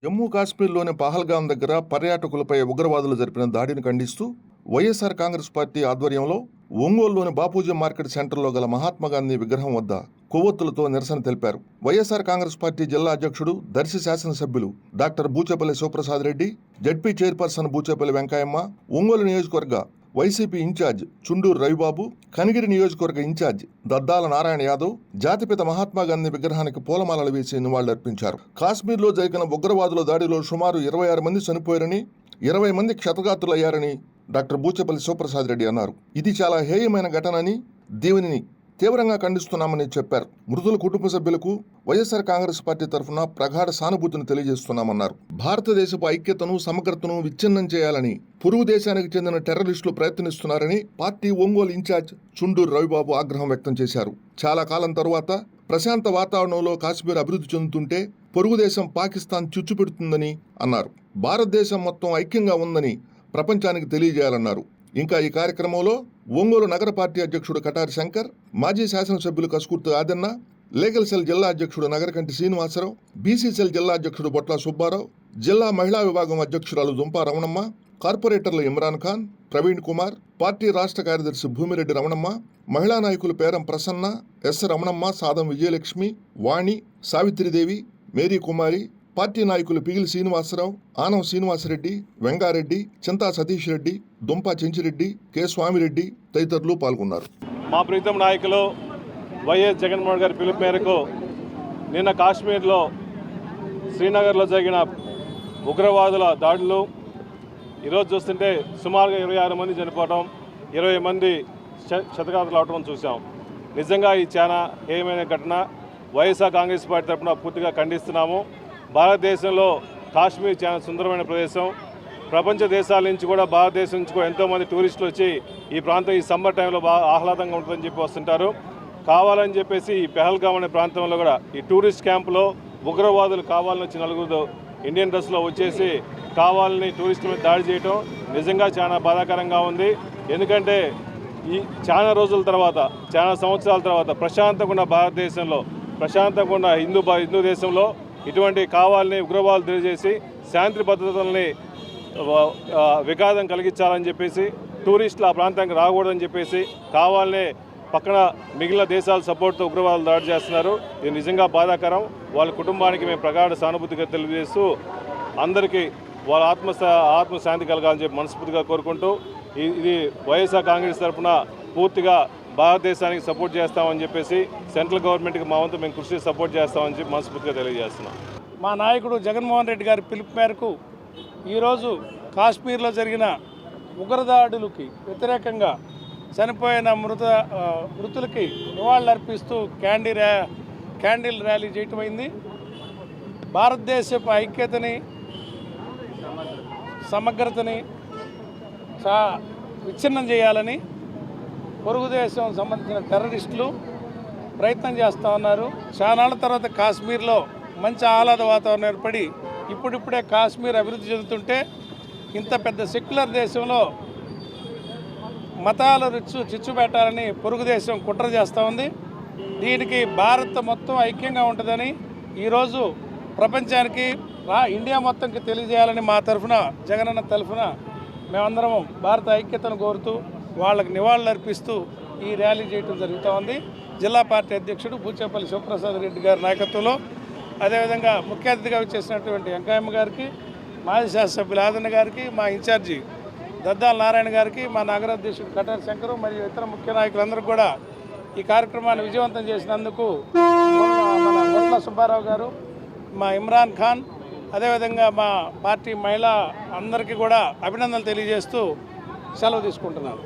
జమ్మూ కాశ్మీర్లోని పహల్గాం దగ్గర పర్యాటకులపై ఉగ్రవాదులు జరిపిన దాడిని ఖండిస్తూ వైఎస్ఆర్ కాంగ్రెస్ పార్టీ ఆధ్వర్యంలో ఒంగోలులోని బాపూజీ మార్కెట్ సెంటర్లో గల మహాత్మాగాంధీ విగ్రహం వద్ద కొవ్వొత్తులతో నిరసన తెలిపారు. వైఎస్ఆర్ కాంగ్రెస్ పార్టీ జిల్లా అధ్యక్షుడు, దర్శి శాసనసభ్యులు doctor Buchepalli Sivaprasad Reddy, ZP chairperson Buchepalli Venkayamma, Ongole నియోజకవర్గ వైసీపీ ఇన్ఛార్జ్ చుండూరు రవిబాబు, కనిగిరి నియోజకవర్గ ఇన్ఛార్జ్ దద్దాల నారాయణ యాదవ్ జాతిపిత మహాత్మాగాంధీ విగ్రహానికి పూలమాలలు వేసి నివాళులర్పించారు. కాశ్మీర్లో జరిగిన ఉగ్రవాదుల దాడిలో సుమారు 26 మంది చనిపోయారని, 20 మంది క్షతగాత్రులయ్యారని డాక్టర్ బూచేపల్లి శివప్రసాద్ రెడ్డి అన్నారు. ఇది చాలా హేయమైన ఘటనని, దీనిని తీవ్రంగా ఖండిస్తున్నామని చెప్పారు. మృతుల కుటుంబ సభ్యులకు వైఎస్ఆర్ కాంగ్రెస్ పార్టీ తరఫున ప్రగాఢ సానుభూతిని తెలియజేస్తున్నామన్నారు. భారతదేశపు ఐక్యతను, సమగ్రతను విచ్ఛిన్నం చేయాలని పొరుగు దేశానికి చెందిన టెర్రరిస్టులు ప్రయత్నిస్తున్నారని పార్టీ ఒంగోలు ఇన్ఛార్జ్ చుండూరు రవిబాబు ఆగ్రహం వ్యక్తం చేశారు. చాలా కాలం తరువాత ప్రశాంత వాతావరణంలో కాశ్మీర్ అభివృద్ధి చెందుతుంటే పొరుగు దేశం పాకిస్తాన్ చిచ్చుపెడుతుందని అన్నారు. భారతదేశం మొత్తం ఐక్యంగా ఉందని ప్రపంచానికి తెలియజేయాలన్నారు. ఇంకా ఈ కార్యక్రమంలో ఒంగోలు నగర పార్టీ అధ్యక్షుడు కటారి శంకర్, మాజీ శాసనసభ్యులు కసుకుర్తి ఆదన్న, లీగల్ సెల్ జిల్లా అధ్యక్షుడు నగరకంటి శ్రీనివాసరావు, బీసీ సెల్ జిల్లా అధ్యక్షుడు బొట్ల సుబ్బారావు, జిల్లా మహిళా విభాగం అధ్యక్షురాలు దుంపా రమణమ్మ, కార్పొరేటర్లు ఇమ్రాన్ ఖాన్, ప్రవీణ్ కుమార్, పార్టీ రాష్ట్ర కార్యదర్శి భూమిరెడ్డి రమణమ్మ, మహిళా నాయకులు పేరం ప్రసన్న, ఎస్ రమణమ్మ, సాదం విజయలక్ష్మి, వాణి, సావిత్రిదేవి, మేరీ కుమారి, పార్టీ నాయకులు పిగిలి శ్రీనివాసరావు, ఆనం శ్రీనివాసరెడ్డి, వెంగారెడ్డి, చింతా సతీష్ రెడ్డి, దుంపా చెంచిరెడ్డి, కె స్వామిరెడ్డి తదితరులు పాల్గొన్నారు. మా ప్రీతం నాయకులు వైఎస్ జగన్మోహన్ గారి పిలుపు మేరకు నిన్న కాశ్మీర్లో శ్రీనగర్లో జరిగిన ఉగ్రవాదుల దాడులు ఈరోజు చూస్తుంటే సుమారుగా 26 మంది చనిపోవడం, 20 మంది క్షతగాత్రులు అవటం చూసాం. నిజంగా ఈ చాలా హేయమైన ఘటన. వైఎస్ఆర్ కాంగ్రెస్ పార్టీ తరఫున పూర్తిగా ఖండిస్తున్నాము. భారతదేశంలో కాశ్మీర్ చాలా సుందరమైన ప్రదేశం. ప్రపంచ దేశాల నుంచి కూడా, భారతదేశం నుంచి కూడా ఎంతోమంది టూరిస్టులు వచ్చి ఈ ప్రాంతం ఈ సమ్మర్ టైంలో బాగా ఆహ్లాదంగా ఉంటుందని చెప్పి వస్తుంటారు. కావాలని చెప్పేసి ఈ పెహల్గాం అనే ప్రాంతంలో కూడా ఈ టూరిస్ట్ క్యాంపులో ఉగ్రవాదులు కావాలని వచ్చి 4 ఇండియన్ డ్రెస్లో వచ్చేసి కావాలని టూరిస్టుల మీద దాడి చేయటం నిజంగా చాలా బాధాకరంగా ఉంది. ఎందుకంటే ఈ చాలా రోజుల తర్వాత, చాలా సంవత్సరాల తర్వాత ప్రశాంతంగా ఉన్న భారతదేశంలో, ప్రశాంతంగా ఉన్న హిందూ దేశంలో ఇటువంటి కావాలని ఉగ్రవాదులు తెలియజేసి శాంతి భద్రతల్ని విఘాతం కలిగించాలని చెప్పేసి, టూరిస్టులు ఆ ప్రాంతానికి రాకూడదని చెప్పేసి కావాలనే పక్కన మిగిలిన దేశాల సపోర్ట్తో ఉగ్రవాదులు దాడి చేస్తున్నారు. ఇది నిజంగా బాధాకరం. వాళ్ళ కుటుంబానికి మేము ప్రగాఢ సానుభూతిగా తెలియజేస్తూ అందరికీ వాళ్ళ ఆత్మశాంతి కలగాలని చెప్పి మనస్ఫూర్తిగా కోరుకుంటూ ఇది వైఎస్ఆర్ కాంగ్రెస్ తరఫున పూర్తిగా భారతదేశానికి సపోర్ట్ చేస్తామని చెప్పేసి, సెంట్రల్ గవర్నమెంట్కి మా వంతు మేము కృషి సపోర్ట్ చేస్తామని చెప్పి మనస్ఫూర్తిగా తెలియజేస్తున్నాం. మా నాయకుడు జగన్మోహన్ రెడ్డి గారి పిలుపు మేరకు ఈరోజు కాశ్మీర్లో జరిగిన ఉగ్రదాడులకి వ్యతిరేకంగా చనిపోయిన మృతులకి నివాళులర్పిస్తూ క్యాండిల్ ర్యాలీ చేయటమైంది. భారతదేశపు ఐక్యతని, సమగ్రతని విచ్ఛిన్నం చేయాలని పొరుగు దేశం సంబంధించిన టెర్రరిస్టులు ప్రయత్నం చేస్తూ ఉన్నారు. చాలాళ్ళ తర్వాత కాశ్మీర్లో మంచి ఆహ్లాద వాతావరణం ఏర్పడి ఇప్పుడిప్పుడే కాశ్మీర్ అభివృద్ధి చెందుతుంటే ఇంత పెద్ద సెక్యులర్ దేశంలో మతాలు చిచ్చు పెట్టాలని పొరుగు దేశం కుట్ర చేస్తూ ఉంది. దీనికి భారత్ మొత్తం ఐక్యంగా ఉంటుందని ఈరోజు ప్రపంచానికి ఇండియా మొత్తంకి తెలియజేయాలని మా తరఫున, జగనన్న తరఫున మేమందరం భారత ఐక్యతను కోరుతూ వాళ్ళకి నివాళులు అర్పిస్తూ ఈ ర్యాలీ చేయడం జరుగుతూ ఉంది. జిల్లా పార్టీ అధ్యక్షుడు బూచేపల్లి శివప్రసాద్ రెడ్డి గారి నాయకత్వంలో, అదేవిధంగా ముఖ్య అతిథిగా వచ్చేసినటువంటి వెంకయ్యమ్మ గారికి, మాజీ శాసనసభ్యులు ఆదన్న గారికి, మా ఇన్ఛార్జి దద్దాల నారాయణ గారికి, మా నగరాధ్యక్షుడు కటారి శంకరు మరియు ఇతర ముఖ్య నాయకులందరూ కూడా ఈ కార్యక్రమాన్ని విజయవంతం చేసినందుకు మన బొట్ల సుబ్బారావు గారు, మా ఇమ్రాన్ ఖాన్, అదేవిధంగా మా పార్టీ మహిళ అందరికీ కూడా అభినందనలు తెలియజేస్తూ సెలవు తీసుకుంటున్నాను.